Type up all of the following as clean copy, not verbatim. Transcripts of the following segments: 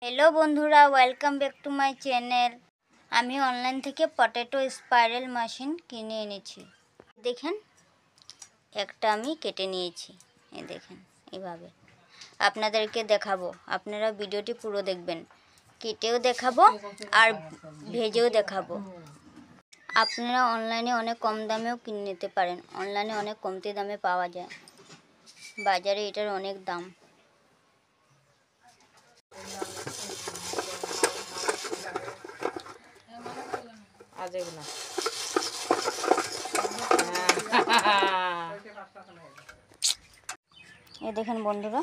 Hello बंधुरा welcome back to my channel. আমি online থেকে পটেটো স্পাইরাল মেশিন কিনে এনেছি। দেখেন একটা আমি কেটে নিয়েছি, এই দেখেন এইভাবে আপনাদেরকে দেখাবো। আপনারা ভিডিওটি পুরো দেখবেন, কেটেও দেখাবো আর ভেজেও দেখাবো। আপনারা অনলাইনে অনেক কম দামেও কিনে নিতে পারেন। অনলাইনে অনেক কমতি দামে পাওয়া যায়, বাজারে এটার অনেক দাম। এই দেখেন বন্ধুরা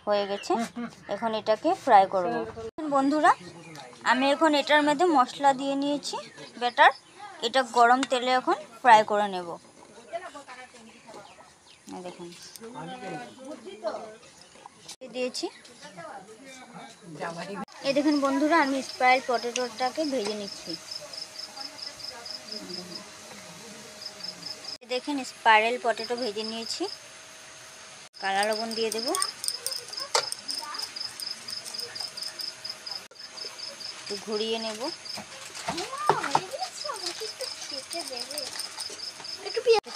হয়ে গেছে, এখন এটাকে ফ্রাই করব। বন্ধুরা আমি এখন এটার মধ্যে মশলা দিয়ে নিয়েছি ব্যাটার, এটা গরম তেলে এখন ফ্রাই করে নেব। দেখুন দিয়েছি। এই দেখুন বন্ধুরা আমি স্পাইরাল পটেটোটাকে ভেজে নিচ্ছি। দেখেন স্পাইরাল পটেটো ভেজে নিয়েছি, কালো লবণ দিয়ে দেব, একটু ঘুরিয়ে নেব,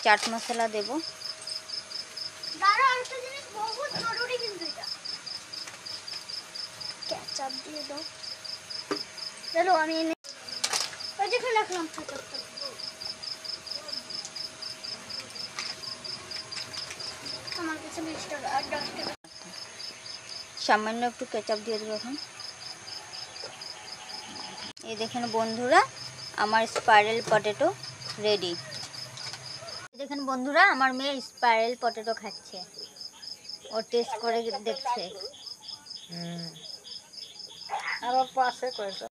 চাট মশলা দেব, কেচাপ দিয়ে দাও। চলো আমি রাখলাম সামান্য একটু কেচাপ দিয়ে দেবো এখন। এই দেখেন বন্ধুরা আমার স্পাইরাল পটেটো রেডি। দেখেন বন্ধুরা আমার মেয়ে স্পাইরাল পটেটো খাচ্ছে, ও টেস্ট করে দেখছে। আর পাশে